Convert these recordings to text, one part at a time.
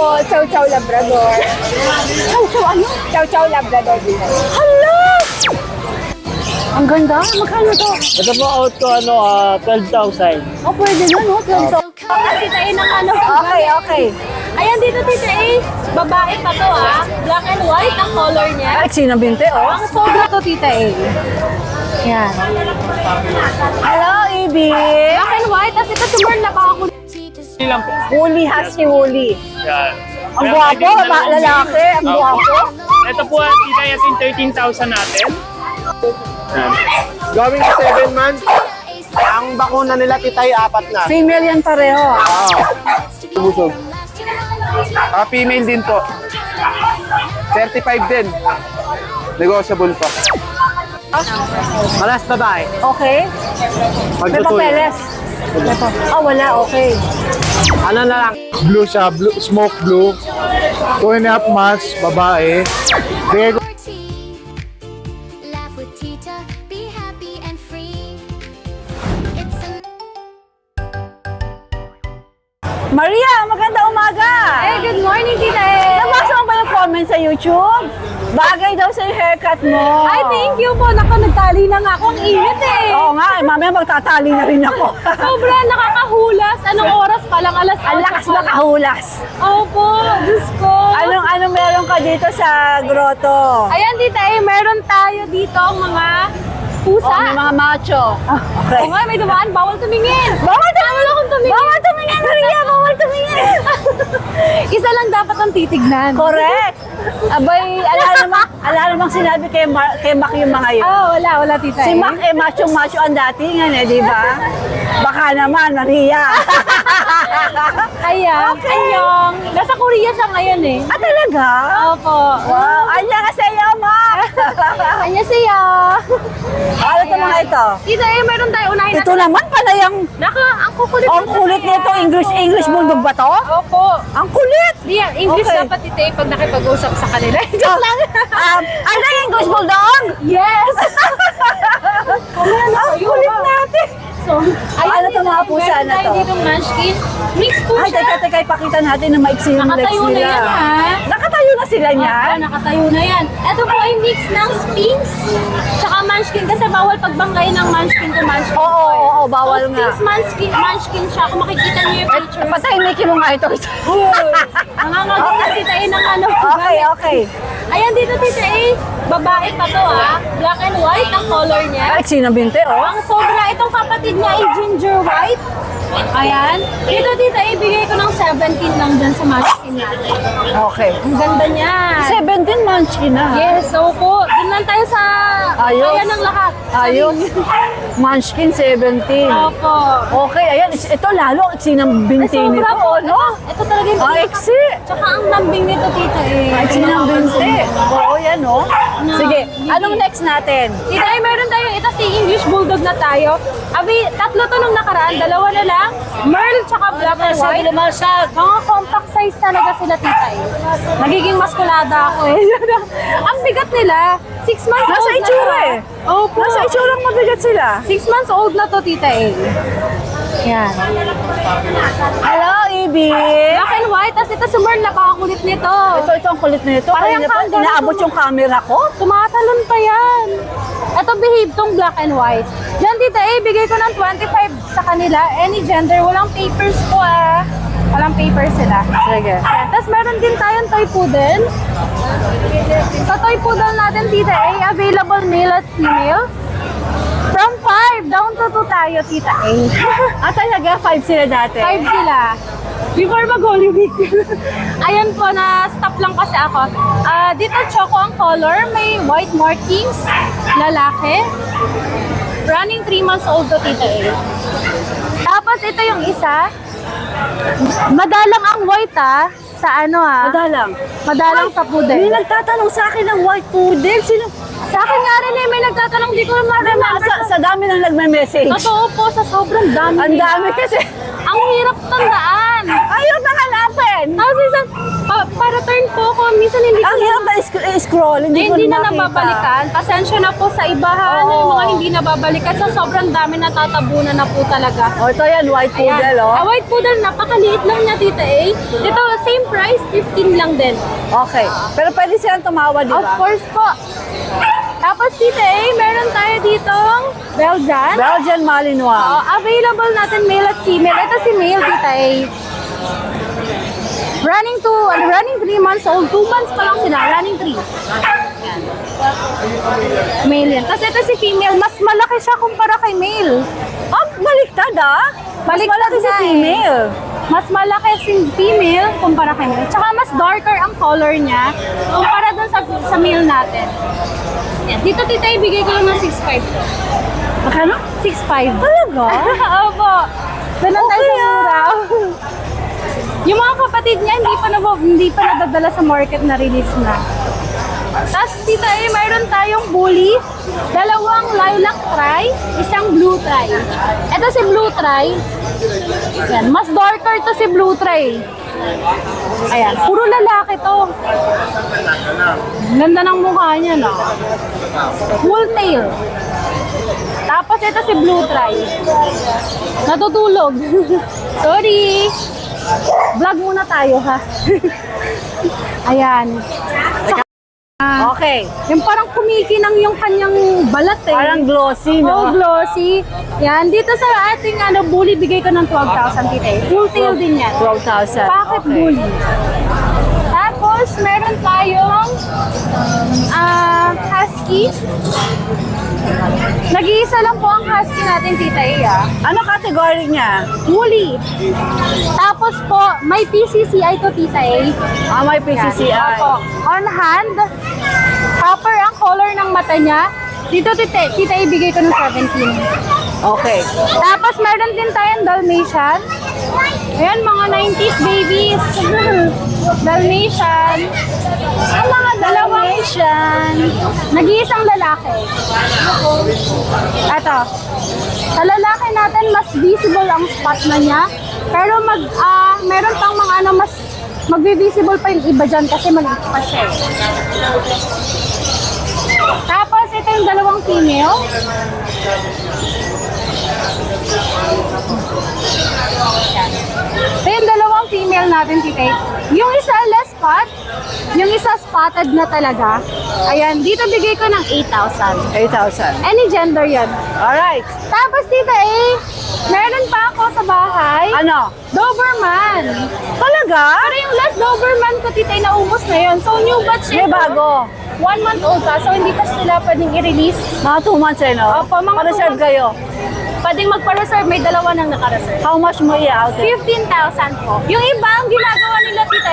po, Chow Chow Labrador. Chow Chow ano? Chow Chow Labrador din. Hala! Ang ganda. Magkano to? Ito po out ko 12,000. Oh, pwede na, no? 12,000. Tita A ng ano. Okay, okay. Ayan dito, Tita A. Babae pa to Black and white ang color niya. Ay, sinabinte, oh. Ang sobra to, Tita A. Yan. Hello, Ibi. Black and white. Tapos ito summer na ako. Hindi lang po. Woolly, husky woolly. Yan. Ang Meron gwapo, tayong dalawang lalaki, ang mix. gwapo. Ito po, kita natin 13,000 natin. Yan. Going to 7 months, ang bakuna nila titay 4 na. Female yan pareho. Busog. Female din po. 35 din. Negotiable pa. Malas babae. Okay. May papeles. Wala, okay. Ano na lang? Blue siya, smoke blue. 2.5 months, babae. Bigay ko Laugh with Tita, be happy and free. It's a Maria, maganda umaga. Hey, good morning, Tita A. Nabasa mo ba yung comment sa YouTube? Bagay daw sa yung haircut mo. Ay, thank you po. Naku, nagtali na nga ako. Ang init eh. Oo nga, mamaya magtatali na rin ako. Sobra nakakahulas. Anong oras pa lang? Alas 8 Ang lakas pa lang. makahulas. Opo, Diyos ko. Anong meron ka dito sa grotto? Ayan, Tita A, meron tayo dito ang mga pusa. May mga macho. Okay. Oo nga, may dumaan. Bawal tumingin. Bawal tumingin! akong tumingin. Bawal tumingin, Maria! Bawal tumingin! Isa lang dapat ang titignan. Correct! Abay, ala namang sinabi kay Mac yung mga yun. Wala, Tita A. Si Mac macho-macho ang datingan di ba? Baka naman, Maria. Ayan, Okay. anyong. Nasa Korea siya ngayon eh. Talaga? Opo. Wow, annyeonghaseyo, Mac! Annyeonghaseyo. Ano ito mga ito? Tita A, meron tayo unahin Ito naman pala yung... ang kukulit. Ang kulit nito, English bulldog ba to? Opo. Ang kulit! Di yan, English Okay. dapat Tita A pag nakipag-usap sa kanila. Joke lang. Ano yung English bulldog? Yes. Ang kulit natin! So, Ano to mga pusa na to? Meron tayo dito munchkin. Mix po Ay, siya. teka, ipakita natin na maiksi yung legs Nakatayo na nila. yan, ha? Nakatayo na sila niyan? Opo, nakatayo na yan. Ito po ay mix ng Sphinx tsaka munchkin kasi bawal pagbanggayin ng munchkin to munchkin. Oo, bawal So, nga. Sphinx munchkin siya. Kung makikita niyo yung pictures. Patay, Mickey mo nga ito. Nangangagawa Tita A ng ano. Okay. Ayan dito Tita A. Babae pa to Black and white ang color niya. Ay, sinabinte, oh. Ang sobra itong kapatid niya ay ginger white. Ayan. Dito Tita A, bigay ko ng 17 lang dyan sa munchkin natin. Okay. Ang ganda niya. 17 munchkin na. Yes, opo. Doon lang tayo sa Ayos. kaya ng lahat. Ayos. Munchkin 17. Opo. Okay, ayan. Ito lalo, sinambinte Ay, nito. sobra po. No? Ito talaga yung Ang iksi. Tsaka ang lambing nito, Tita A. Sinambinte. Oo, yan, oh. Sige, anong next natin? Tita A, meron tayo. Ito si English Bulldog na tayo. Abi, tatlo to nung nakaraan. Dalawa na lang. Merle tsaka black and white. Mga compact size talaga sila, Tita A. Nagiging maskulada ako eh. Ang bigat nila. 6 months Nasa old na itsura to. eh. Opo. Nasa itsurang mabigat sila. 6 months old na to, Tita A. Yan. Hello, Ibi. Black and white. Tapos ito si Merle, napakakulit nito. Ito ang kulit nito. Parang Kanina pa, kangaroo. inaabot yung camera ko. Tumatalon pa yan. Ito behave tong black and white. Diyan Tita A, bigay ko ng 25 sa kanila. Any gender, walang papers po Walang papers sila. Sige. Ayan. Tapos meron din tayong toy poodle. Sa toy poodle natin, Tita A, available male at female. From 5 down to 2 tayo, Tita A. Talaga, 5 sila dati. 5 sila. Before mag-Holy Week. Ayan po, na-stop lang kasi ako. Dito, choco ang color. May white markings. Lalaki. Running 3 months old to, Tita A. Tapos ito yung isa. Madalang ang white sa Madalang. Madalang sa May poodle. nagtatanong sa akin ng white poodle. Sino? Sa akin nga rin may nagtatanong, di ko ma-remember. Sa dami ng nagme-message. Totoo po, sa sobrang dami Ang nila. dami kasi. Ang hirap tandaan. Ayaw na hanapin. Tapos isang, para turn po ko. Minsan hindi ko Ang hirap na scroll, hindi ko hindi na makita. nababalikan. Pasensya na po sa iba ha, Oo. yung mga hindi nababalikan. Sa sobrang dami natatabunan na po talaga. Oh, ito yan, white poodle, oh. White poodle, napakaliit lang niya, Tita A. Ito, same price, 15 lang din. Okay. Pero pwede silang tumawa, di Of ba? course po. Tapos, Tita A, meron tayo ditong Belgian. Belgian Malinois. Available natin male at female. Ito si male, Tita A. Running 3 months old. 2 months pa lang sila. Running 3. Yan. Male yan. Tapos ito si female. Mas malaki siya kumpara kay male. Oh, baliktad ah. Mas malaki si na eh. female. Mas malaki si female kumpara kay male. Tsaka mas darker ang color niya kumpara dun sa male natin. Yan. Dito, Tita, ibigay ko lang ng 6'5". Magkano? 6'5". Talaga? Opo. Doon lang tayo sa mura. Yung mga kapatid niya, hindi pa nadadala sa market na release na. Tapos, Tita A, mayroon tayong bully. 2 lilac try, 1 blue try. Ito si blue try. Yan. Mas darker to si blue try. Ayan. Puro lalaki to. Ganda ng mukha niya, no? Full tail. Tapos ito si blue try. Natutulog. Sorry. Vlog muna tayo, ha? Ayan. Okay. Yung parang kumikinang yung kanyang balat eh. Parang glossy, Oh, no? glossy. Yan. Dito sa ating bully, bigay ko ng 12,000, Tita A. Full tail din yan. 12,000. Pocket Okay. bully. Tapos, meron tayong husky. Nag-iisa lang po ang husky natin, Tita A. Ano category niya? Woolly. Tapos po, may PCCI to, Tita A. Ah, may PCCI. Opo. On hand. Copper ang color ng mata niya. Dito, Tita, ibigay ko ng 17. Okay. Tapos, meron din tayong Dalmatian. Ayan, mga 90s babies. Dalmatian. Ang mga Dalmatian. Nag-iisang lalaki. Ito. Sa lalaki natin, mas visible ang spot na niya. Pero meron pang mga mas magbi-visible pa yung iba dyan kasi maliit pa siya. Tapos, ito yung 2 female. Yan. Ito yung 2 female natin, Tita. Yung isa less spot, yung isa spotted na talaga. Ayan, dito bigay ko ng 8,000. 8,000. Any gender yan. Alright. Tapos, Tita A, meron pa ako sa bahay. Ano? Doberman. Talaga? Pero yung last Doberman ko, Tita, naubos na yun. So, new batch May ito. bago. 1 month old pa, so hindi pa sila pwedeng i-release. Mga 2 months eh, no? Opo, mga Pa-reserve 2 months. kayo. Pwedeng magpa-reserve, may 2 nang naka-reserve. How much mo i-out? 15,000 po. Yung iba, ang ginagawa nila, Tita,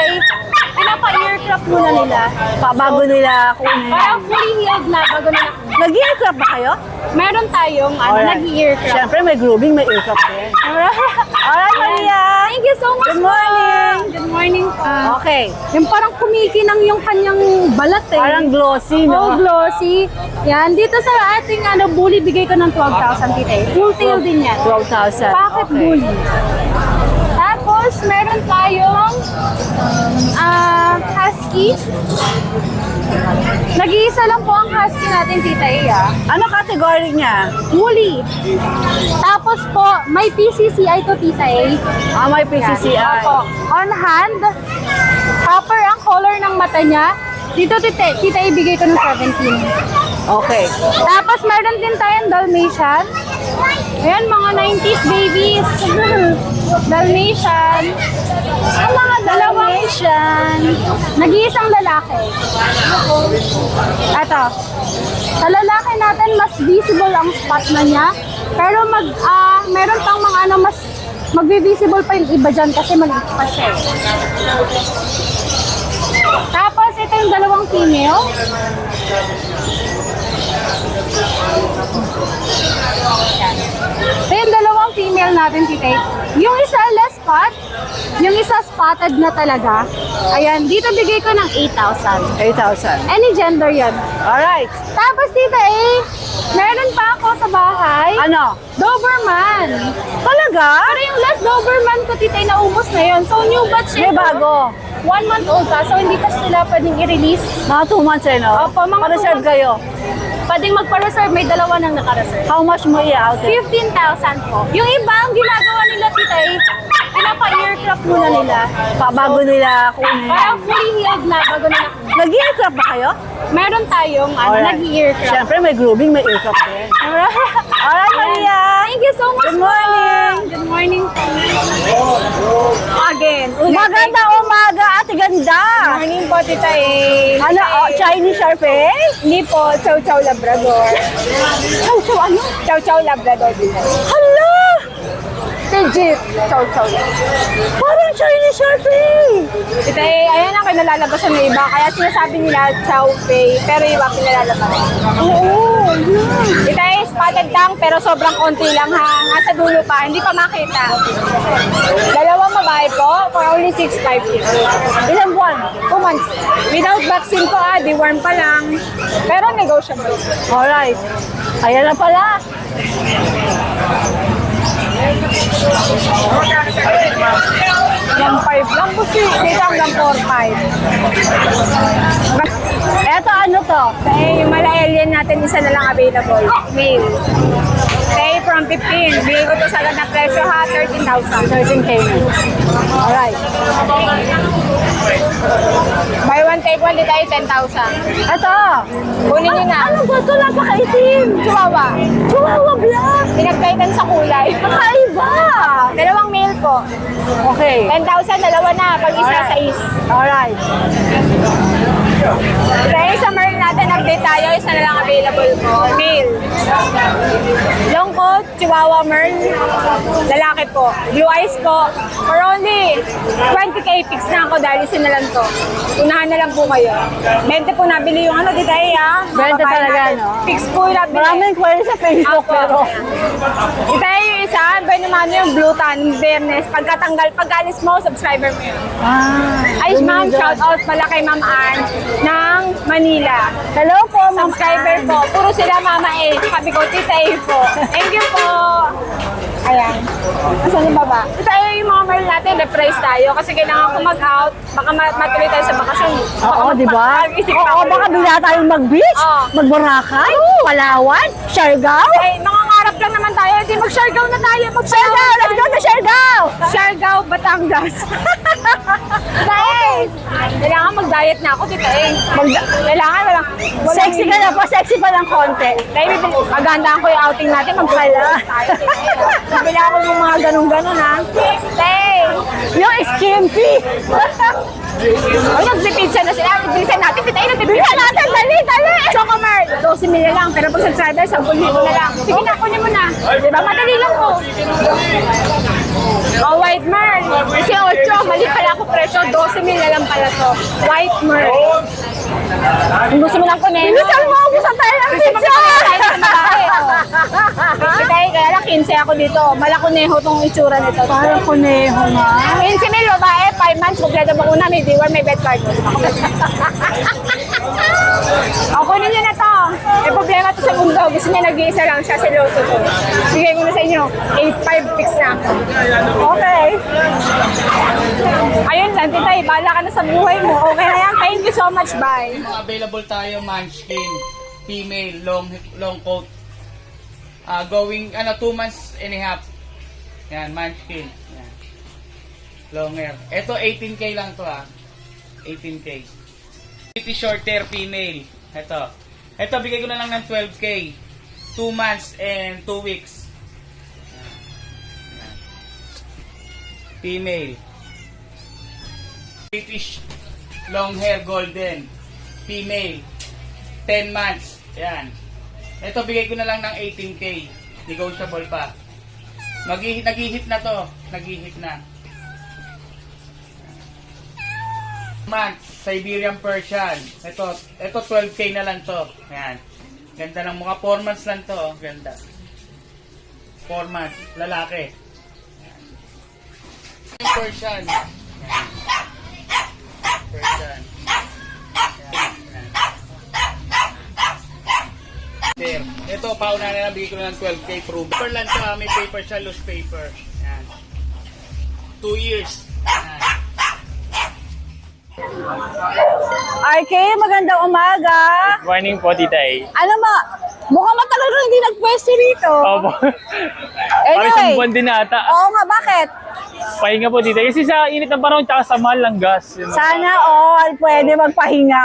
pinapa-earcraft muna nila. Bago nila kunin. Parang fully healed na bago nila kunin. Nag-earcraft ba kayo? Meron tayong Alright. nag-earcraft. Siyempre, may grooming, may earcraft din. Alright, Maria. Thank you so much. Good morning. Po. Good morning. Okay. Yung parang kumikinang yung kanyang balat eh. Parang glossy, Oh, no? glossy. Yan, dito sa ating bully, bigay ko ng 12,000, Tita. Full tail din yan. 12,000. Pocket Okay. bully. Tapos, meron tayong husky. Nag-iisa lang po ang husky natin, Tita A. Ano category niya? Woolly. Tapos po, may PCCI to, Tita A. Ah, may PCCI. Opo. On hand. Copper ang color ng mata niya. Dito, Tita, ibigay ko ng 17. Okay. Tapos, meron din tayong Dalmatian. Ayan, mga 90s babies. Dalmatian. Ang mga Dalmatian. Nag-iisang lalaki. Ito. Sa lalaki natin, mas visible ang spot na niya. Pero meron pang mga mas magbi-visible pa yung iba dyan kasi maliit pa siya. Tapos, ito yung 2 female. Yan. Ito yung 2 female natin, Tita. Yung isa less spot, yung isa spotted na talaga. Ayan, dito bigay ko ng 8,000. 8,000. Any gender yan. Alright. Tapos, Tita A, meron pa ako sa bahay. Ano? Doberman. Talaga? Pero yung last Doberman ko, Tita, naubos na yun. So, new batch May ito. bago. 1 month old pa, so hindi pa sila pwedeng i-release. Mga 2 months eh, no? Opo, mga Pa-reserve 2 months. kayo. Pwedeng magpa-reserve, may 2 nang naka-reserve. How much mo i-out? 15,000 po. Yung iba, ang ginagawa nila tita ay pinapa-earcraft muna nila. Bago nila kunin. Parang fully healed na bago nila kunin. Nag-earcraft ba kayo? Meron tayong Alright. nag-earcraft. Siyempre, may grooming, may earcraft din. Alright, Maria. Thank you so much. Good morning. Good morning. Again. Magandang umaga, ate ganda. Morning po, tita eh. Ano, Chinese Sharpei? Hindi po, Chow Chow Labrador. Chow ano? Chow Chow Labrador din. Hala! Legit. Chow Chow. Parang Chinese Sharpei. Tita eh, ayan ang kinalalabasan ng iba. Kaya sinasabi nila Chow Pei, pero iba pinalalabasan. Oo, Tita eh, spotted lang, pero sobrang konti lang ha. Nasa dulo pa, hindi pa makita. Dalawang babae po, for only 6'5 years. Ilang buwan? 2 months. Without vaccine po deworm pa lang. Pero negotiable. Alright. Ayan na pala. Hanggang 5 lang po si. Dito hanggang 4'5". Eto, ano to? Eh, yung mala alien natin, isa na lang available. Male. Say from 15. Bigay ko to sa agad na presyo ha, 13,000. 13K na. Alright. Buy one, take one, di tayo 10,000. Eto. Kunin nyo na. Ano ba ito? Napakaitim. Chihuahua. Chihuahua black. Pinagkaitan sa kulay. Kakaiba. Dalawang male po. Okay. 10,000, dalawa na. Pag isa sa is. Alright. Dahil sa Merl natin, update tayo. Isa na lang available po. Male. Long coat, Chihuahua Merl. Lalaki po. Blue eyes po. For only 20K fix na ako dahil isa na lang to. Unahan na lang po kayo. 20 po nabili yung ano, dito eh ha. 20 talaga, no? Fix po yung nabili. Maraming query sa Facebook Apo. pero Ito yung isa, ba naman yung Blue Tan, Bernes. Pagkatanggal, pagkalis mo, subscriber mo yun. Ay, ma'am, shout out pala kay Ma'am Ann ng Manila. hello po, ma'am. Subscriber po. Puro sila Mama A. Sabi ko, Tita A po. Thank you po. Ayan. Asan yung baba? Ito yung mga Merl natin, reprise tayo. Kasi kailangan ko mag-out. Baka matuloy tayo sa bakasyon. Oo, di ba? Mag-isip Oo, ako. baka bigla tayong mag-beach, Oo. mag-Boracay, Palawan, Siargao. Ay, nangangarap lang naman tayo. Hindi, mag-Siargao na tayo. Siargao! Let's go to Siargao! Siargao, Batangas. Dahil, kailangan mag-diet na ako, Tita eh. Kailangan, walang Sexy ka na pa, sexy pa ng konti. Dahil, magandaan ko yung outing natin. Mag-pala tayo. Bibili ako ng mga ganun-ganun, ha? Tay! Yung skimpy. Ay, nagpipizza na sila. Nagpipizza natin. Tita, nagpipizza natin. Dali, dali! Chocomer, 12 mil lang. Pero pag subscriber, 10,000 na lang. Sige na, kunin mo na. Diba? Madali lang po. Oh, white merl. Kasi 8, mali pala ako presyo. 12 mil na lang pala to. White merl. Kung gusto mo lang kunin. Bilisan mo, busan tayo ng Gusto mo pizza. kunin tayo ng babae. Kita kaya lang 15 ako dito. Malakuneho tong itsura nito. Parang kuneho nga. 15 mil babae, 5 months, kompleto bakuna, may deworm, may bed card. O, kunin nyo na to. May problema to sa mundo. Gusto niya nag-iisa lang siya, seloso to. Bigay ko na sa inyo, 8,500 fix na. Okay. Ayun lang, tita, bahala ka na sa buhay mo. Okay na yan. Thank you so much. Bye. Available tayo Munchkin, female, long coat. Going 2 months and a half. Yan, Munchkin. Yan. Long hair. Ito 18K lang to 18K. Pretty short hair female. Ito bigay ko na lang ng 12K. 2 months and 2 weeks. Yan. Female. British long hair golden. Female. 10 months. Yan. Ito bigay ko na lang ng 18K. Negotiable pa. Nag-hit na to. Nag-hit na. Months. Siberian Persian. Ito 12K na lang to. Yan. Ganda ng mukha. 4 months lang to. Ganda. 4 months. Lalaki. Yan. Persian. Yan. Persian. Yan. Yan. Ito, pauna na lang, bigay ko na ng 12K proof. Paper lang to, may paper siya, loose paper. Yan. 2 years. Yan. RK, magandang umaga. Morning po, Tita A. Ano ma? Mukhang matagal ka hindi nagpwesto rito. Opo. Parang isang buwan din ata. Oo nga, bakit? Pahinga po, Tita. Kasi sa init ng panahon, tsaka sa mahal ng gas. Yun. Sana all pwede magpahinga.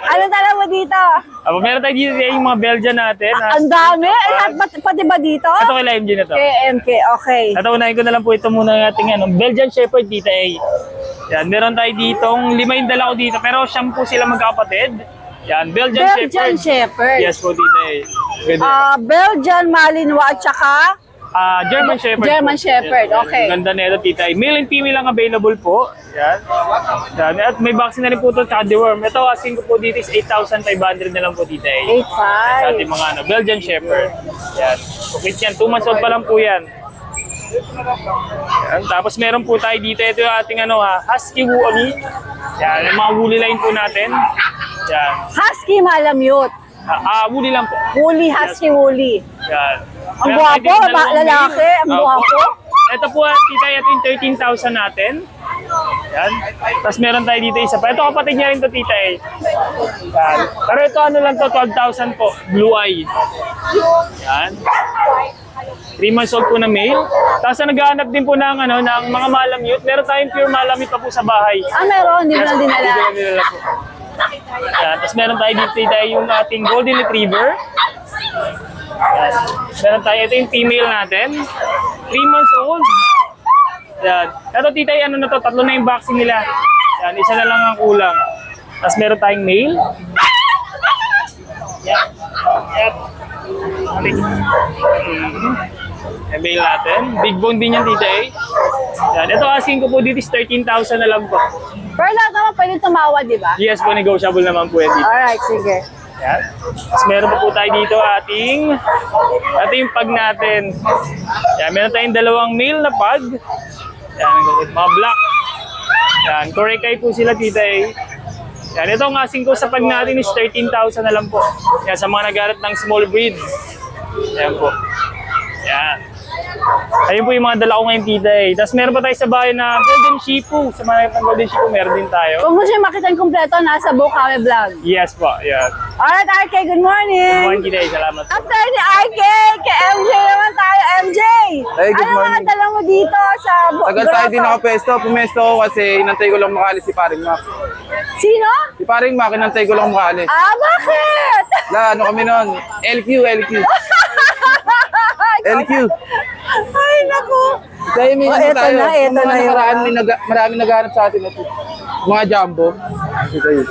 Ano tala mo dito? Apo, meron tayo dito yung mga Belgian natin. Ang dami. Lahat pati ba dito? Ito kay MG na to. KMK, okay. At unahin ko na lang po ito muna ng ating Belgian Shepherd, Tita A. Yan, meron tayo ditong 5 yung dala ko dito, pero 10 po sila magkakapatid. Yan, Belgian Belgian Shepherd. Yes po, Tita A. Good. Belgian Malinois at saka German Shepherd. German po. Shepherd, Yes, okay. Ganda na ito, Tita A. Male and female lang available po. Yan. Yan. At may vaccine na rin po ito, tsaka deworm. Ito, asking ko po dito is 8,500 na lang po, Tita A. 8.5. Sa ating mga Belgian Shepherd. Yan. Okay yan, 2 months old pa lang po yan. Yan. Tapos meron po tayo dito, ito yung ating Husky Woolly. Yan, yung mga woolly line po natin. Yan. Husky Malamute. Woolly lang po. Woolly, Husky Woolly. Yan. Ang Meron guwapo, tayo dito dalawang lalaki, male. ang Opo. guwapo. Ito po, tita, ito yung 13,000 natin. Yan. Tapos meron tayo dito isa pa. Ito kapatid niya rin to, tita eh. Yan. Pero ito ano lang to, 12,000 po. Blue eye. Yan. 3 months old po na male. Tapos naghahanap din po ng, ng mga malamute. Meron tayong pure malamute pa po sa bahay. Meron, hindi mo lang dinala. Hindi ko lang dinala po. Yan. Tapos meron tayo dito tayo yung ating golden retriever. Yan. Meron tayo, ito yung female natin. 3 months old. Yan. Ito tita, na to, 3 na yung vaccine nila. Yan, isa na lang ang kulang. Tapos meron tayong male. Yan. Yan. Yung male natin. Big bone din yan, tita eh. Yan. Ito asking ko po dito is 13,000 na lang po. Pero lahat naman pwede tumawad, di ba? Yes po, negotiable naman po yan dito. Alright, sige. Yan. Tapos meron pa po tayo dito ito yung pag natin. Yan, meron tayong 2 male na pag. Yan, mga black. Yan, Korekay po sila, tita eh. Yan, ito ang asking ko sa pag natin is 13,000 na lang po. Yan, sa mga nag-arat ng small breed. Yan po. Yan. Ayun po yung mga dala ko ngayon, tita eh. Tapos meron pa tayo sa bahay na Golden Shipu. Sa mga ng Golden Shipu, meron din tayo. Kung gusto nyo makita yung kompleto, nasa Bukawi Vlog. Yes po, yan. Alright, RK, good morning. Good morning, tita eh. Salamat. After ni RK, kay MJ naman tayo, MJ. Hey, good ano mga morning. dala mo dito sa Tagal tayo din nakapesto. Pumesto ako kasi inantay ko lang makaalis si Paring Mac. Sino? Si Paring Mac, inantay ko lang makaalis. Bakit? Ano kami nun? LQ. LQ. Ay, naku. Dahil may ano eto tayo. na, eto Yung mga na yun. nakaraan, marami naghahanap sa atin ito. Mga jumbo. Ito yun.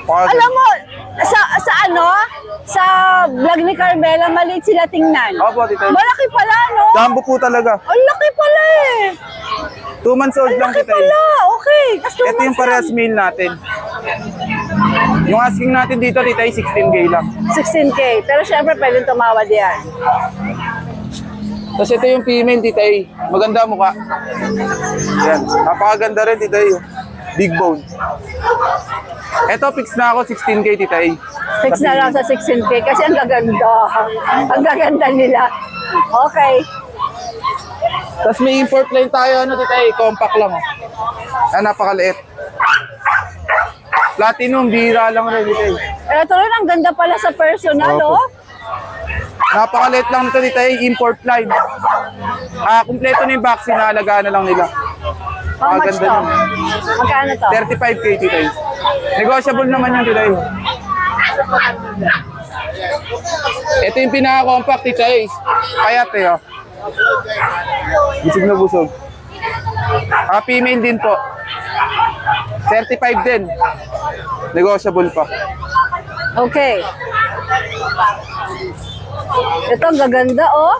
Alam mo, sa vlog ni Carmela, maliit sila tingnan. Opo, tita. Malaki pala, no? Jumbo po talaga. Ang laki pala eh. 2 months old Ang lang laki kita. pala, okay. Tapos Ito yung parehas meal natin. Yung asking natin dito, tita, ay 16K lang. 16K. Pero syempre, pwedeng tumawad yan. Tapos ito yung female, tita, ay maganda ang mukha. Yan. Napakaganda rin, tita, ay. Big bone. Ito, fix na ako, 16K, tita, ay. Fix na lang sa 16K kasi ang gaganda. Ang gaganda nila. Okay. Tapos may import line tayo, tita, ay, compact lang, oh. Napakaliit. Platinum, bihira lang rin, tita, ay. Ito rin, ang ganda pala sa personal, Opo. oh. Napakaliit lang nito, tita, ay, import line. Kumpleto na yung vaccine, naalagaan na lang nila. How much to? Napakaganda nun. Magkano to? 35K, tita, ay. Negotiable naman yun, tita, ay. Ito yung pinaka-compact, tita, ay. Payat, eh, oh. Busog na busog. Female din po. 35 din. Negotiable pa. Okay. Ito, ang gaganda, oh.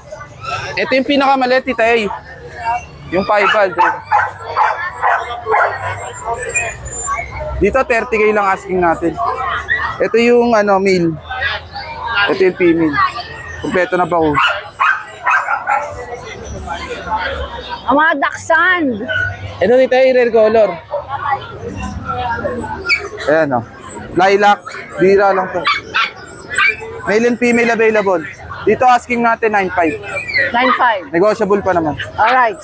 Ito yung pinakamaliit, tita, ay. Yung 5-valve. Dito, 30K lang asking natin. Ito yung, male. Ito yung female. Kompleto na ba ko? Ang mga dachshund. Ito, tita, ay rare color. Ayan, oh. Lilac. Bira lang to. Male and female available. Dito asking natin 9.5. 9.5. Negotiable pa naman. Alright.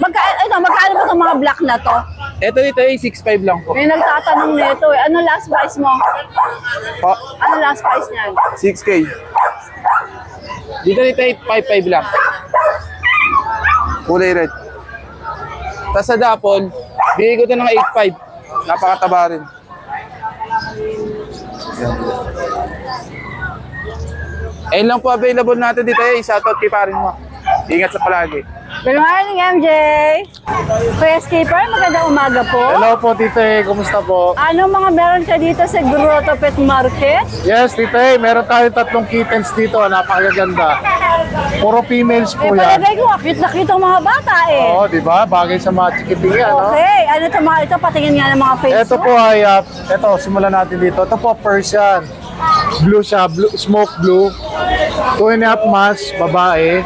Magkano ba itong mga black na to? Ito dito ay 6'5 lang po. May nagtatanong nito eh. Ano last price mo? Po, Ano last price niyan? 6K. Dito ay 5'5 lang. Kulay red. Tapos sa dapon, bigay ko ito ng 8'5. Napakataba rin. Yan. Ayun lang po available natin dito eh. Shoutout kay parin mo. Ingat sa palagi. Good morning, MJ! Kuya Skipper, magandang umaga po. Hello po, Tite. Kumusta po? Anong mga meron ka dito sa Grotto Pet Market? Yes, Tite. Meron tayong 3 kittens dito. Napakaganda. Puro females po yan. Palagay ko, cute na cute ang mga bata eh. Oo, di ba? Bagay sa mga chikiting yan, no? Okay, ano ito mga ito? Patingin nga ng mga face Ito mo. po ay, ito, simulan natin dito. Ito po, Persian. Blue siya, smoke blue. 2.5 months, babae.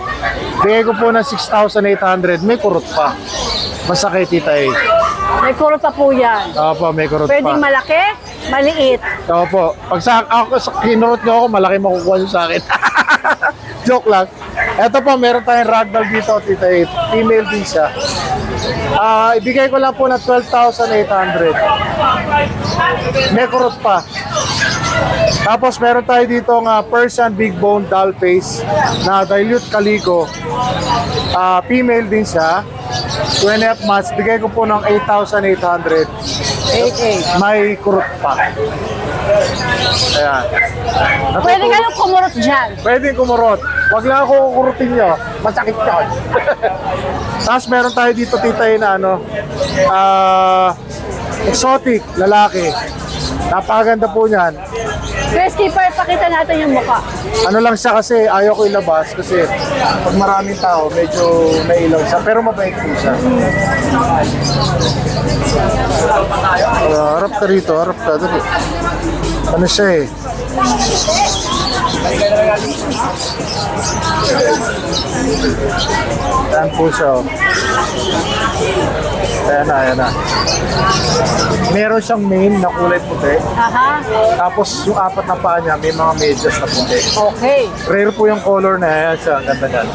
Bigay ko po ng 6,800. May kurot pa. Masakit, Tita eh. May kurot pa po yan. Opo, may kurot Pwedeng pa. malaki, maliit. Opo. Pag kinurot nyo ako, malaki makukuha nyo sa akin. Joke lang. Ito po, meron tayong ragdoll dito, Tita eh. Female din siya. Ibigay ko lang po ng 12,800. May kurot pa. Tapos meron tayo dito ng Persian Big Bone Doll Face na dilute calico. Female din siya. 2.5 months. Bigay ko po ng 8,800. 8-8. May kurot pa. Ayan. Pwede kayong kumurot dyan. Pwede kumurot. Wag lang ako kukurutin nyo. Masakit yun. Tapos meron tayo dito, Tita, na exotic, lalaki. Napakaganda po niyan. Kuya Skipper, pakita natin yung mukha. Ano lang siya kasi, ayaw ko ilabas kasi pag maraming tao, medyo nailaw siya. Pero mabait po siya. Harap ka rito, harap ka. Dali. Ano siya eh? Ayan po siya. Oh. Ayan na. Meron siyang mane na kulay puti. Aha. Tapos yung 4 na paa niya, may mga medyas na puti. Okay. Rare po yung color na yan siya. Ang ganda niyan.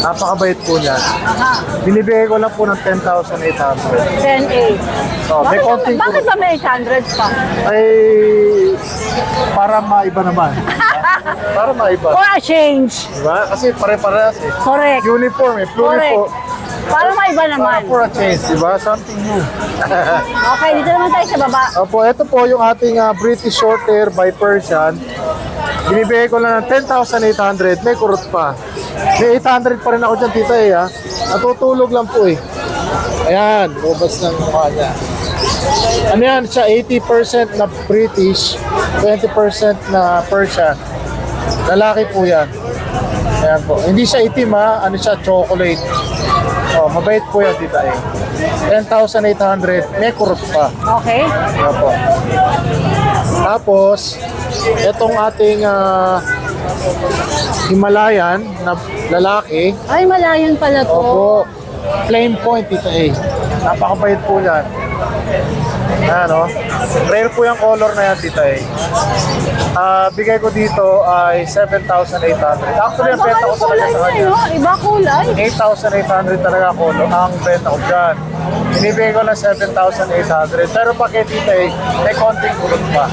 Napakabait po niya. Aha. Binibigay ko lang po ng 10,800. 10-8. So, may konting Bakit ba may 800 pa? ay para maiba naman. Para maiba. For a change. Diba? Kasi pare-parehas eh. Correct. Uniform eh. Pluriform. Para maiba naman. For a change, diba? Something new. Okay, dito naman tayo sa baba. Opo, ito po yung ating British Shorthair by Persian. Binibigay ko lang ng 10,800. May kurot pa. May 800 pa rin ako dyan, Tita eh. Ha? Natutulog lang po eh. Ayan, robust ng mukha niya. Ano yan siya? 80% na British, 20% na Persian. Lalaki po yan. Ayan po. Hindi siya itim ha. Ano siya? Chocolate. Oh, mabait po yan, Tita eh. 10,800. May kurot pa. Okay. Ayan po. Tapos, itong ating Himalayan na lalaki. Ay, malayan pala to. Opo. Flame point, Tita eh. Napakabait po yan. Ano? Rare po yung color na yan, Tita eh. Bigay ko dito ay 7,800. Actually, ang benta ko talaga sa kanya. No? Iba kulay. 8,800 talaga color ang benta ko dyan. Binibigay ko ng 7,800. Pero pag kay Tita eh, may konting kulot pa.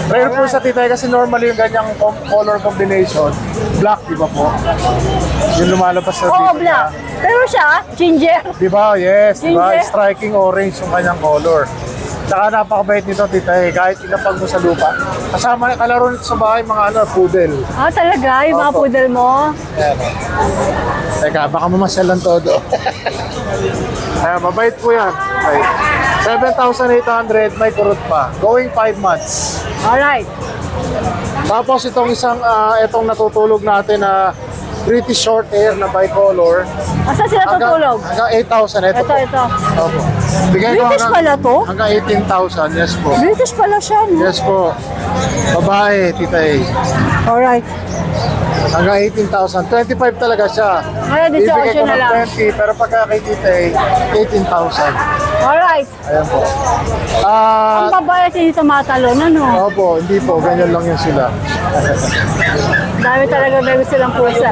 Rare po sa Tita eh, kasi normally yung ganyang color combination, black, di ba po? Yung lumalabas sa Oo, Tita. black. Pero siya, ginger. Di ba? Yes, di ba? Ginger. Striking orange yung kanyang color. Tsaka napakabait nito, Tita eh. Kahit inapag mo sa lupa. Kasama, kalaro nito sa bahay, mga poodle. Ah, talaga? Yung mga Opo. poodle mo? Ayan. Teka, baka mamasyal lang todo. Ayan, mabait po yan. Okay. 7,800, may kurot pa. Going 5 months. Alright. Tapos itong isang, itong natutulog natin na British Shorthair na bicolor. Asa sila tutulog? Hanggang 8,000. Ito, po. Ito. Opo. Bigay ko British pala to? Hanggang 18,000, yes po. British pala siya, no? Yes po. Babae, Tita A. Alright. Hanggang 18,000. 25 talaga siya. Ngayon, 18 Ibigay ko na ng lang. 20, pero pagka kay Tita A, 18,000. Alright. Ayan po. Ang babae at hindi tumatalon, ano? Opo, hindi po. Ganyan lang yun sila. Dami talaga bago silang pusa.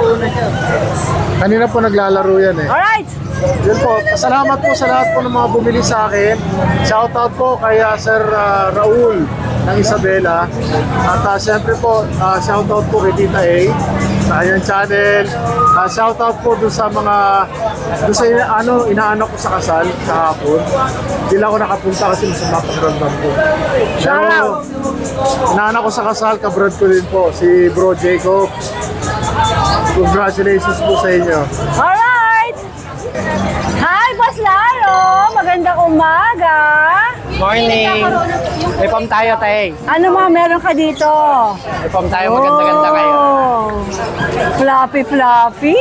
Kanina po naglalaro yan eh. Alright. Yun po, salamat po sa lahat po ng mga bumili sa akin. Shoutout po kay Sir Raul ng Isabela. At siyempre po, shoutout po kay Tita A sa kanyang channel. Shoutout po doon sa mga inaanak ko sa kasal kahapon. Hindi lang ako nakapunta kasi masama ko. Pero inaanak ko sa kasal, kabrad ko din po, si Bro Jacob. Congratulations po sa inyo. Alright! Hi, Boss Laro! Magandang umaga! Morning! May pam tayo, tay. Ano mga meron ka dito? May pam tayo, maganda-ganda kayo. Oh, fluffy!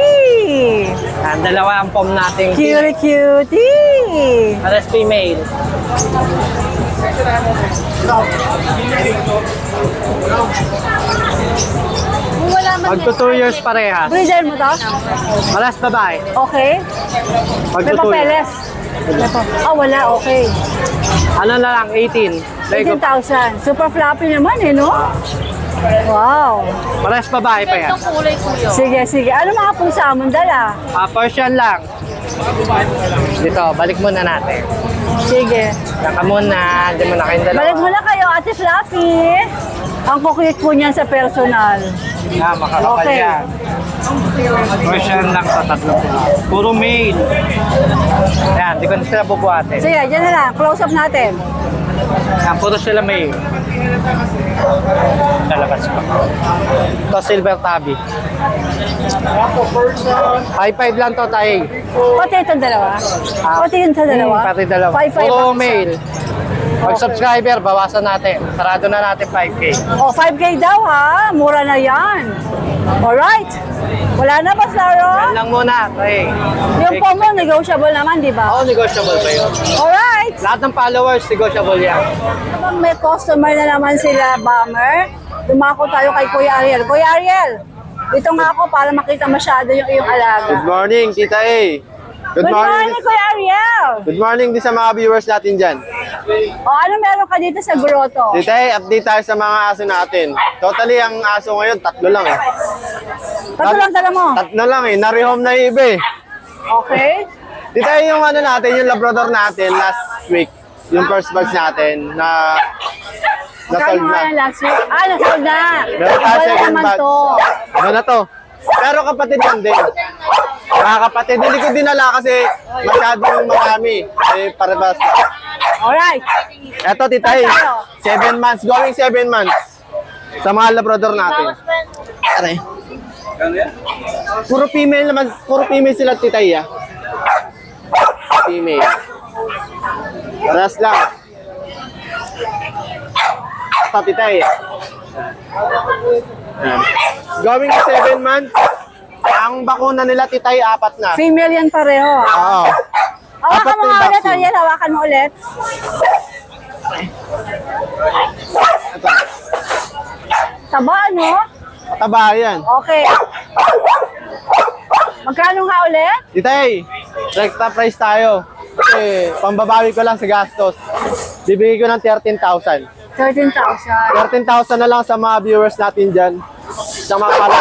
Dalawa ang pom natin. Cutie! Alas female. Magto 2 years parehas. Breeder mo to? Alas babae. Okay. May papeles. Wala, okay. Ano na lang, 18. 18,000. Super floppy naman no? Wow. Parehas babae pa yan. Sige. Ano mga pusa mong dala? Persian lang. Dito, balik muna natin. Sige. Yan ka muna, hindi mo na kayong dalawa. Balik mo na kayo, Ate Fluffy. Ang kukuyot po niyan sa personal. Makakapal Okay. yan. Persian lang sa tatlo. Puro male. Yan, di ko na sila bubuhatin. Sige, dyan na lang. Close up natin. Yan, puro sila male. Lalabas pa. Ito, silver tabby. 5-5 lang to, tayo. Pati itong dalawa? Pati yung sa dalawa? Pati dalawa. 5-5 Puro ang isa. male. Pag subscriber, bawasan natin. Sarado na natin 5K. 5K daw ha. Mura na yan. Alright. Wala na, Boss Laro? Yan lang muna, tayo. Yung promo, negotiable naman, di ba? Oo, negotiable ba yun? Alright. Lahat ng followers, negotiable yan. Kapag may customer na naman sila, Bomber, dumako tayo kay Kuya Ariel. Kuya Ariel, dito nga ako para makita masyado yung iyong alaga. Good morning, Tita A. Good morning, Kuya Ariel. Good morning din sa mga viewers natin dyan. Ano meron ka dito sa grotto? Tita A, update tayo sa mga aso natin. Totally, ang aso ngayon, 3 lang eh. Tatlo lang dala mo. 3 lang eh. Narehome na yung iba eh. Okay. Tita A, yung ano natin, yung Labrador natin last week, yung first batch natin na Kano nasold nga na. yan last week? Nasold na. Meron tayo Wala second naman batch. to. Ano na to? Pero kapatid yan din. Mga kapatid, hindi ko dinala kasi masyadong marami. Para-paras na. Alright. Eto, Tita A, 7 months, going 7 months sa mga Labrador natin. Aray. Puro female naman, puro female sila, Tita A. Female. Paras lang. Ito, Tita A. Going 7 months, ang bakuna nila, Tita A, 4 na. Female yan pareho. Oo. Hawakan mo na yung nga ulit, vaccine. Ariel. Hawakan mo ulit. Taba, no? Mataba yan. Okay. Magkano nga ulit? Tita A, extra price tayo. Kasi pambabawi ko lang sa gastos. Bibigay ko ng 13,000. 13,000. 13,000 na lang sa mga viewers natin dyan. Sa mga pala.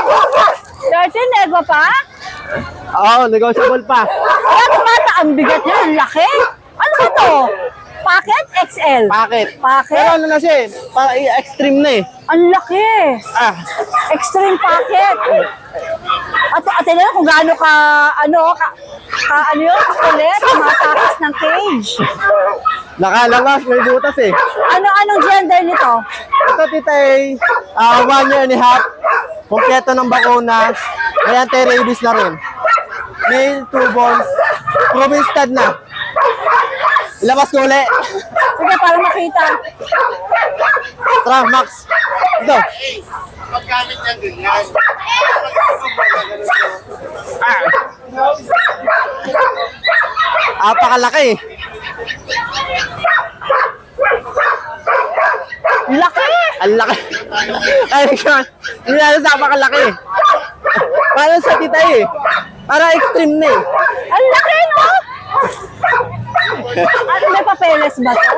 13, nego pa? Oo, negotiable pa. Tumata, ang bigat niya. Ang laki. Ano ba to? Packet XL. Packet. Packet? Pero ano na siya eh, extreme na eh. Ang laki. Ah, Extreme packet. At tingnan kung gaano ka, ano yun, ulit, matakas ng cage. nakalabas, may butas eh. Anong gender nito? Ito, Tita A, 1 year and a half. Kompleto ng bakuna. May anti-rabies na rin. Male, 2 balls. Proven stud na. Ilabas ko ulit. Sige, para makita. Tara, Max. Ito. Apakalaki. Laki! Ang laki. Ay, God. Hindi na sa apakalaki. Para sa Tita A. Para extreme na eh. Ang laki, no? Ano, may papeles ba to?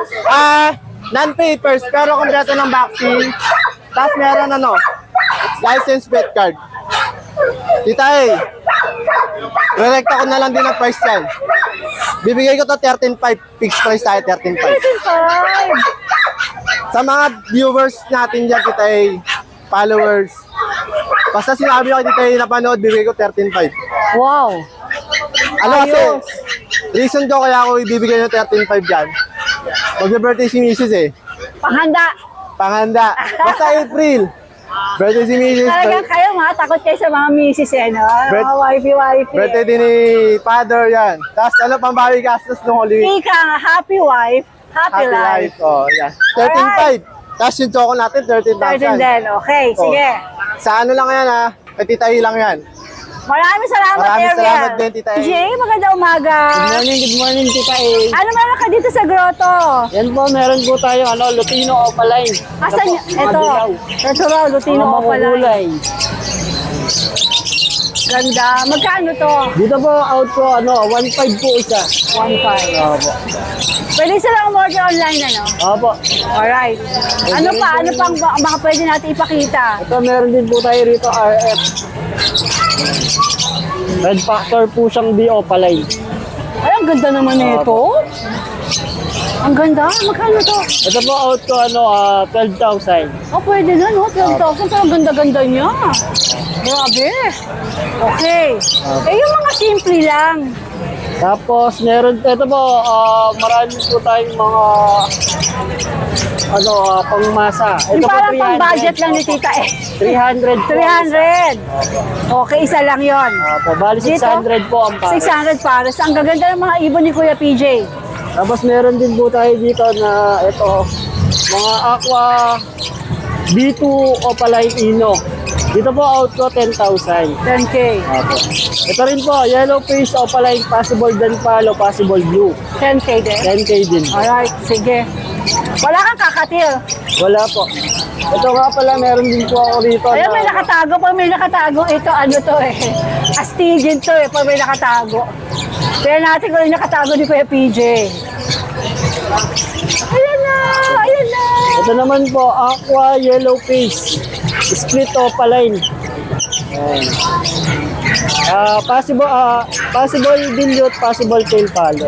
Non-papers, pero kompleto ng vaccine. Tapos meron license pet card. Tita A, Rerekta ko na lang din ang price yan. Bibigay ko to 13.5. Fixed price tayo, 13.5. 13.5. Sa mga viewers natin dyan, kita ay followers. Basta sinabi ko kita ay napanood, bibigay ko 13.5. Wow. Ano kasi, reason ko kaya ako ibibigay ng 13.5 dyan. Mag-birthday si Mrs. eh. Panghanda. Panganda. Basta April. Birthday si Mrs. Talagang kayo mga takot kayo sa mga misis eh, no? Mga wifey. Birthday din ni Father yan. Tapos ano, pambawi gastos ng Holy Week. Ika nga, happy wife, happy life. Oh, yan. 13.5. Tapos yung choco natin, 13 13,000. din, okay, sige. Sa ano lang yan ha? Kay Tita E lang yan. Maraming salamat, Maraming Ariel. salamat din, Tita E. Jay, magandang umaga. Good morning, Tita A. Ano meron ka dito sa grotto? Yan po, meron po tayo, Lutino Opaline. Asan? Ito raw, Lutino Opaline. Ganda. Magkano to? Dito po, out ko, 1.5 po isa. 1.5. Opo. Pwede silang order online, ano? Opo. Alright. Ano pang mga pwede natin ipakita? Ito, meron din po tayo rito, RF. Red Factor po siyang di Opaline. Ay, ang ganda naman nito. Ang ganda. Magkano to? Ito po, out ko, 12,000. Oh, pwede na, no? 12,000. Pero ang ganda-ganda niya. Grabe. Okay. Eh, yung mga simple lang. Tapos, ito po, marami po tayong mga, pangmasa. Ito Yung po, parang 300. pang-budget lang ni Tita eh. 300 po. 300. Okay, isa lang yon. Opo, bali 600 po ang pares. 600 pares. Ang gaganda ng mga ibon ni Kuya PJ. Tapos meron din po tayo dito na mga aqua B2 Opaline Ino. Dito po out ko 10,000. 10K. Opo. Ito rin po, yellow face Opaline, possible dan palo, possible blue. 10K din. 10K din. Alright, sige. Wala kang kakatil. Wala po. Ito nga pala, meron din po ako rito. Ayan, may nakatago. Pag may nakatago, ito ano to eh. Astigin to eh, pag may nakatago. Kaya natin kung yung nakatago ni Kuya PJ. Ayan na! Ayan na! Ito naman po, aqua yellow face. Split Opaline. Ayan. Possible dilute, possible tail palo.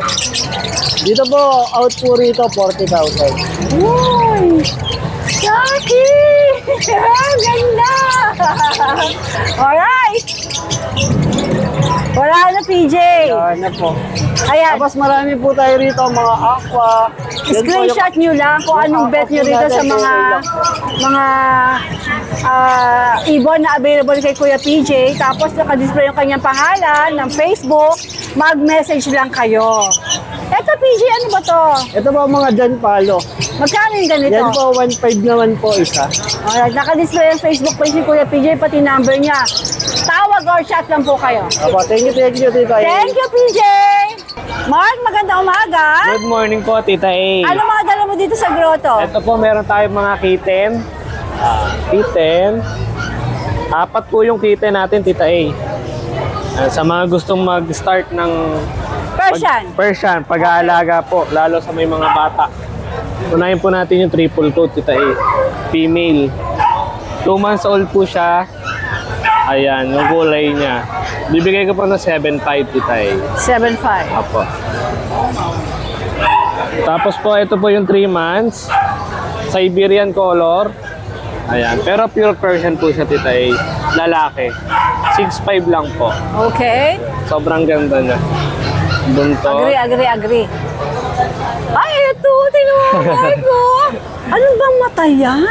Dito po, out po rito, 40,000. Uy! Jackie! Ang ganda! Alright! Wala na, PJ. Ano po. Ayan. Tapos marami po tayo rito, mga aqua. Yan po Screenshot nyo lang kung anong bet nyo rito sa mga ibon na available kay Kuya PJ. Tapos nakadisplay yung kanyang pangalan ng Facebook. Mag-message lang kayo. Eto PJ, ano ba to? Ito po mga Jan Palo. Magkano yung ganito? Yan po, 1.5 naman po isa. Alright, nakadisplay yung Facebook page ni Kuya PJ, pati number niya. Tawag or chat lang po kayo. Apo, thank you, Tita A. Thank you, PJ! Mark, magandang umaga. Good morning po, Tita A. Ano mga dala mo dito sa grotto? Ito po, meron tayong mga kitten. Kitten. 4 po yung kitten natin, Tita A. Sa mga gustong mag-start ng Persian. pag-aalaga po, lalo sa may mga bata. Unahin po natin yung triple coat, Tita A. Female. 2 months old po siya. Ayan, yung kulay niya. Bibigay ko po ng 7.5, Tita A. 7.5. Apo. Tapos po, ito po yung 3 months. Siberian color. Ayan. Pero pure Persian po siya, Tita A. Lalaki. 6.5 lang po. Okay. Sobrang ganda niya. Bunto. Agree. Ay, ito. Tingnan mo, Marco. Ano bang mata yan?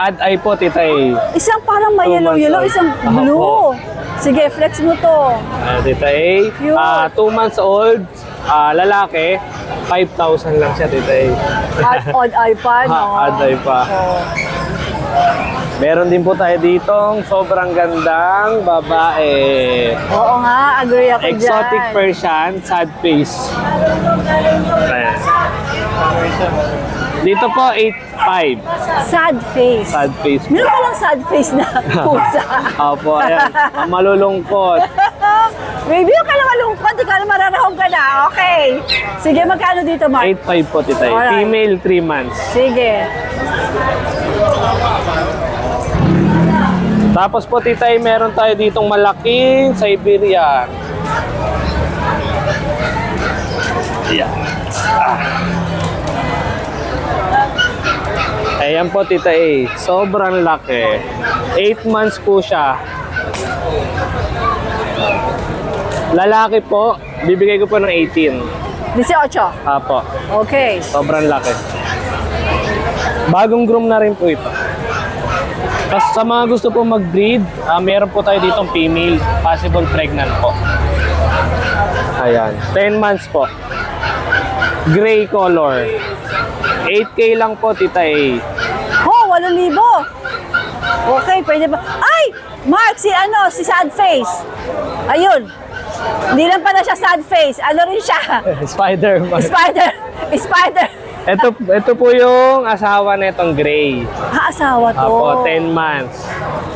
Ad eye po, Tita A. Isang parang may 2 months yellow, old. isang blue. Opo. Sige, flex mo to. Tita A. Cute. 2 months old. Lalaki. 5,000 lang siya, Tita A. At odd eye pa, no? Ad eye pa. Oh. Meron din po tayo ditong sobrang gandang babae. Oo nga, agree ako dyan. Exotic Persian, sad face. Ayan. Dito po, 8.5. Sad face. Sad face. Meron ka lang sad face na pusa. Opo, ayan. Malulungkot. Baby, yung ka lang malungkot, di ka na mararahong ka na. Okay. Sige, magkano dito, Mark? 8.5 po, Tita. Alright. Female, 3 months. Sige. Tapos po, Tita, meron tayo ditong malaking Siberian. Ayan po, Tita A. Sobrang laki. 8 months po siya. Lalaki po, bibigay ko po ng 18. 18. Apo, Okay. sobrang laki. Bagong groom na rin po ito. Tapos sa mga gusto po mag-breed, meron po tayo ditong female, possible pregnant po. Ayan, 10 months po. Gray color. 8K lang po, Tita A. Oh, 8,000. Okay, pwede ba? Ay! Mark, si sad face. Ayun. Hindi lang pala siya sad face. Ano rin siya? Spider-Man. Spider. Ito po yung asawa na itong gray. Asawa to. Apo, 10 months.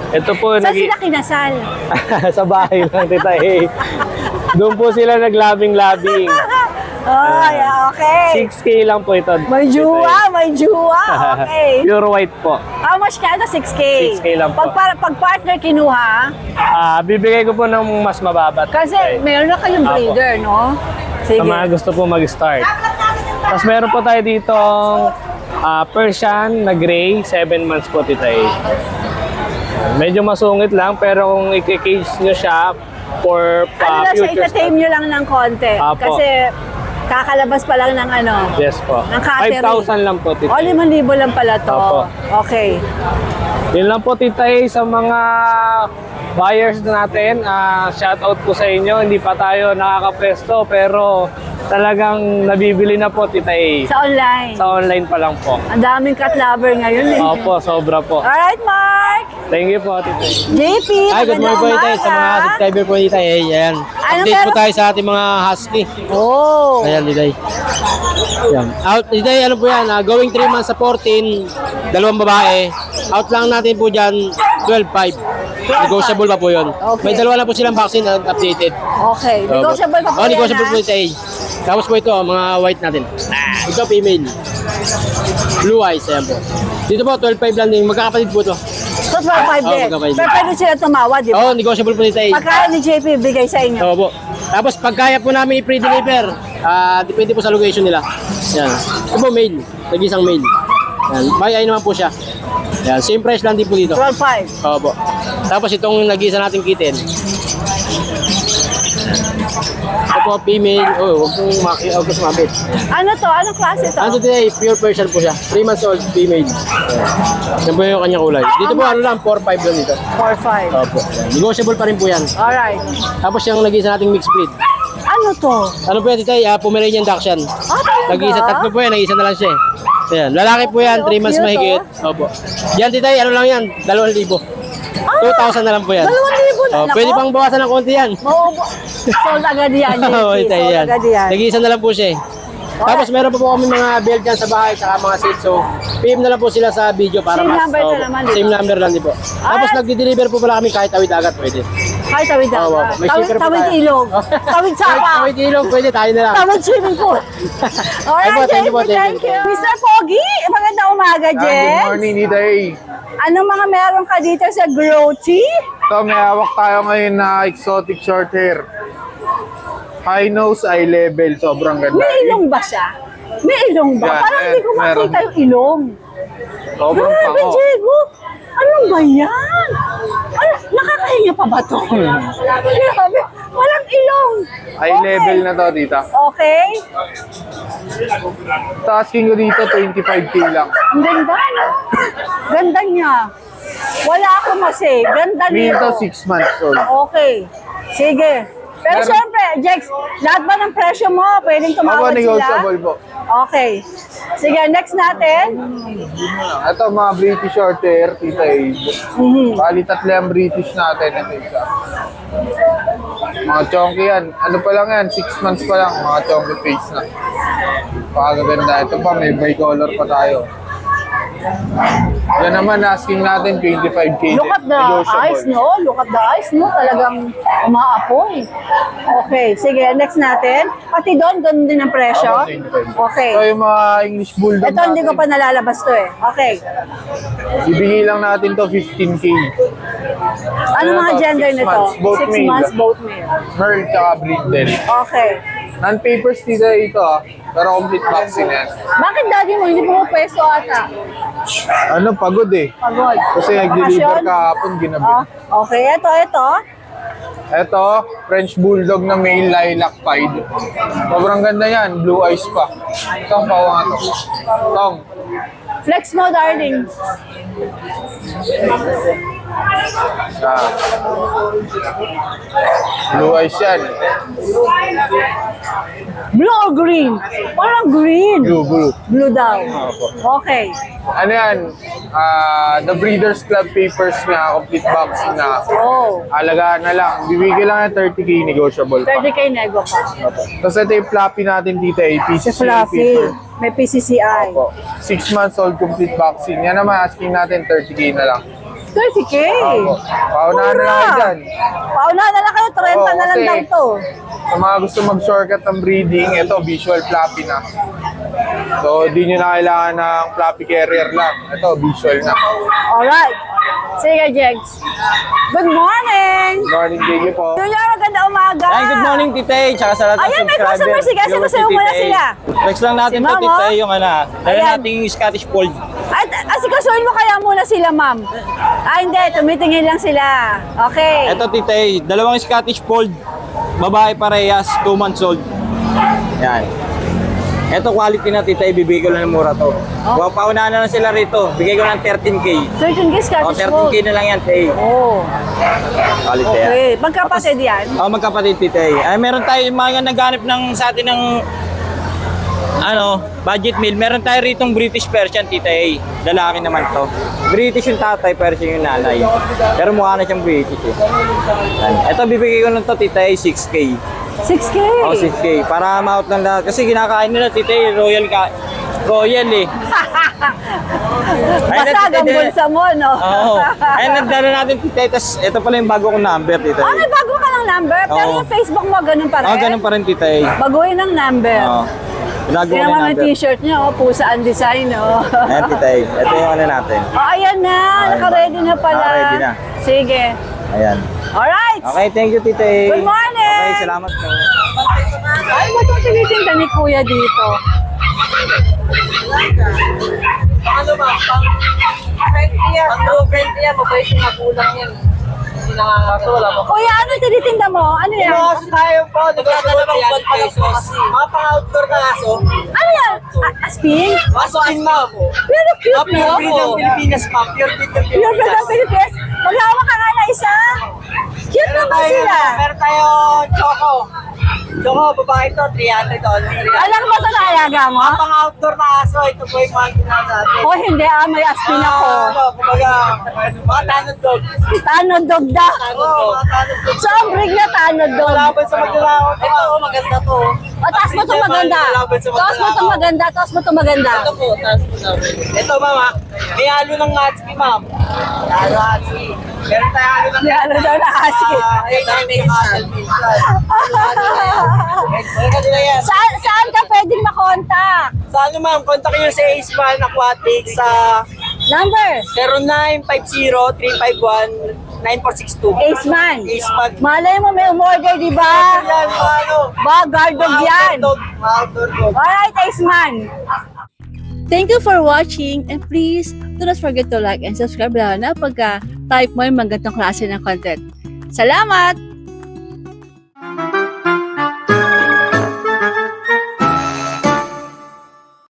Ito po, Saan sila kinasal? sa bahay lang, Tita A. Doon po sila naglabing-labing. Ay, okay. 6K lang po ito. May juwa. Okay. Pure white po. How much ka? 6K. 6K lang po. Pag partner kinuha, Bibigay ko po ng mas mababa. kasi meron na kayong Apo. breeder, no? Sige. Sa mga gusto po mag-start. Tapos meron po tayo ditong Persian na gray, 7 months po, Tita A. Medyo masungit lang, pero kung i-cage nyo siya for Ano lang siya, future ita-tame nyo lang ng konti. Apo. Kasi kakalabas pa lang ng Yes po. ng cattery. 5,000 lang po, Tita O, A. 5,000 lang pala to. Apo. Okay. Yun lang po, Tita A, sa mga buyers natin. Shout out po sa inyo. Hindi pa tayo nakakapresto, pero talagang nabibili na po, Tita A. Sa online. Sa online pa lang po. Ang daming cat lover ngayon eh. Opo, sobra po. Alright, Mark! Thank you po, Tita A. JP, Hi, good morning po magandang tayo sa mga umaga. subscriber po dito. Ayan. Update po meron? tayo sa ating mga husky. Oh. Ayan, Diday. Ayan. Out, Diday, ano po yan? Going 3 months sa 14, 2 babae. Out lang natin po dyan, 12,500. Negotiable pa po yun. Okay. May 2 na po silang vaccine updated. Okay. Negotiable pa po Oh, yan, negotiable ha? po tayo. Tapos po ito, mga white natin. Ito, female. Blue eyes, ayan po. Dito po, 12,500 lang din. Magkakapatid po ito. So, 12,500 din. magkakapatid. Pero pwede sila tumawad, di ba? Oo, negotiable po tayo. Pagkaya ni JP, bigay sa inyo. Oo po. Tapos pag kaya po namin i-pre-deliver, depende po sa location nila. Yan. Ito po male. Nag-isang male. Yan. May ay naman po siya. Yan. Same price lang din po dito. 12,500. Oo po. Tapos itong nag-isa nating kitten. Ito po female. Oh, huwag pong sumabit. Ano to? Anong klase to? Ano today? Pure Persian po siya. 3 months old female. Yan po yung kanyang kulay. Dito po ano lang, 4-5 lang dito. 4,500. Opo. Negotiable pa rin po yan. Alright. Tapos yung nag-isa nating mixed breed. Ano to? Ano po yan, Titay? Pomeranian Dachshund. Talaga? Nag-iisa, tatlo po yan, nag-isa na lang siya. Ayan, lalaki po yan, 3 months Cute, mahigit. Opo. Yan, Titay, ano lang yan, 2,000. 2,000 na lang po yan. 2,000 na. Oh, pwede pang bawasan ng konti yan. Sold agad yan, JP. Oo, Titay, Sold yan. agad yan. Nag-iisa na lang po siya eh. Tapos meron pa po kami mga Belgian sa bahay, saka mga Shih Tzu. PM na lang po sila sa video para Same mas... number na Opo, naman, di ba? Same number lang din po. Tapos nagdi-deliver po pala kami kahit tawid agad, pwede. Ay, tawid Oo, dagat. may shipper po Tawid tayo. ilog. Tawid sapa. Tawid ilog, pwede, tayo na lang. Tawid swimming pool. Ay po, Alright, thank you po, JP, thank you. Mr. Pogi, magandang umaga, Good Jen. morning, Nita A. Anong mga meron ka dito sa Growty? Ito, may hawak tayo ngayon na exotic short hair. High nose, eye level. Sobrang ganda. May ilong ba siya? May ilong ba? Yan, Parang hindi ko meron. makita yung ilong. Sobrang Grabe, pango. Diego. Ano ba yan? Ano, nakakahinga pa ba to? Grabe, walang ilong. Eye level na to, tita. Okay. Tasking ko dito, 25K lang. Ang ganda. Ganda niya. Wala akong masay. Ganda Dito, nito. 6 months old. Okay. Sige. Pero Meron- syempre, Jex, lahat ba ng presyo mo, pwedeng Ako, tumawad sila? negotiable po. Okay. Sige, next natin. Ito, mga British short hair, tita A. Bali, tatlo ang British natin. Ito isa. Mga chonky yan. Ano pa lang yan? 6 months pa lang. Mga chonky face na. Pakagaganda. Ito pa, may bicolor pa tayo. Yan naman, asking natin 25K. Look at the Negotiable. eyes, no? Look at the eyes, no? Talagang umaapoy. Okay, sige, next natin. Pati doon, ganun din ang presyo? Ako, 25. Okay. Ito yung mga English Bulldog Ito, hindi ko pa nalalabas to eh. Okay. Ibigay lang natin to 15K. Ano mga to? gender 6 nito? months, both 6 male. months, both male. Merl tsaka Brindle. Okay. Non-papers tita ito pero complete vaccine yan. Bakit daddy mo hindi mo pwesto ata? Ano, pagod eh. Pagod. Kasi nag-deliver Bakasyon? kahapon, ginabi. Oh, okay, ito. Ito, French Bulldog na male lilac pied. Sobrang ganda yan, blue eyes pa. Ito, pawa nga to. Tong. Flex mo, darling. Ah. Blue eyes yan. Blue or green? Parang green. Blue. Blue daw. Okay. Ano yan? The Breeders Club papers nga, complete vaccine na. Oh, Alagaan na lang. Bibigyan lang ng 30k negotiable pa. 30k nego pa. Tapos ito yung floppy natin dito, PCCI Fluffy. paper. May PCCI. Opo. 6 months old complete vaccine. Yan naman, asking natin 30k na lang. 30k. Opo. Paunahan na lang kayo dyan. Paunahan na lang kayo, 30 Oo, na lang kasi- daw to. Sa mga gusto mag-shortcut ng breeding, ito, visual floppy na. So, di nyo na kailangan ng floppy carrier lang. Ito, visual na. Alright. Sige, Jegs. Good morning. Morning, thank you po. Junior, maganda umaga. Ay, good morning, Tite. Tsaka sa lahat ng Ayan, may subscriber. customer. Sige, Viewers sasayaw ni muna Tite. sila. Flex lang natin Si po, Ma'am, Tite, oh. yung dala Ayan. natin yung Scottish Fold. At asikasuhin mo kaya muna sila, ma'am. Hindi. Tumitingin lang sila. Okay. Ito, Tite, dalawang Scottish Fold. Babae parehas, 2 months old. Yan. Ito quality na, Tite, ibibigay ko lang ng mura to. Paunahan na lang sila rito. Bigay ko ng 13k. 13 gis O, Scottish 13k Fold. na lang yan, Tite. Oh. Quality yan. Okay. Magkapatid yan. Magkapatid, Tite. Ay, meron tayo mga naghanap ng sa atin ng budget meal. Meron tayo ritong British Persian, Tite. Lalaki naman to. British yung tatay, Persian yung nanay. Pero mukha na siyang British eh. Yan. Ito, bibigay ko lang to, Tite, 6k. 6k. O, 6k. Para ma-out lang lahat. Kasi kinakain nila, Tite, royal eh. Basag ang bulsa mo, no? Oo. Ay, nagdala natin, Tite. Tapos, ito pala yung bago kong number, Tite. May bago ka ng number, pero Oo. yung Facebook mo, ganun pa rin. Ganun pa rin, Tite. Baguhin ang number. Oo. Binago ko Tingnan na mo yung yung number. t-shirt niya, pusa ang design, oh. Ayan, Tite. Ito yung natin. Ayan na, naka-ready na pala. Naka-ready na. Sige. Ayan. Alright. Okay, thank you, Tite. Good morning. Okay, salamat po. Ay, ba't yung tinitinda ni Kuya dito? Ano ba? Pang-friend yan, mabait yung magulang yan. Kaso wala pa. Kuya, ano tinitinda mo? Ano yan? Kasi tayo po, nagkakalawang pesos. Mga pang-outdoor na aso. Ano yan? Aspin? Aso in ma po. Pero cute, Pure no? breed ng Pilipinas pa. Pure breed ng Pure breed ng Pilipinas. Pilipinas. Maghawak ka nga na isa. Cute naman sila. Meron tayo Choco. Choco, babae to, $300. Alam mo ito na alaga mo? Mga pang-outdoor na aso, ito po yung mga ginagawa natin. O hindi, may aspin ako. Kumbaga, mga tanod dog. Tanod dog daw. Oo, mga tanod dog. So, ang breed na tanod dog. Laban sa maglalako. Ito, maganda to. O, taas mo ito maganda. Taas mo ito maganda. Taas mo ito maganda. Ito po, taas mo na. Ito, mama. May halo ng husky, ma'am. Halo husky. Meron tayo halo ng May halo daw na husky. Ito, may husky. Saan ka pwedeng makontak? Sa ano, ma'am, kontak nyo sa Aceman Aquatics sa Number? 0950-351-9462. Aceman. Aceman. Malay mo may umorder, di ba? Yan, mga ano. Ba, guard dog yan. Outdoor dog. Alright, Aceman. Thank you for watching and please do not forget to like and subscribe lalo na pagka type mo yung mga ganitong klase ng content. Salamat!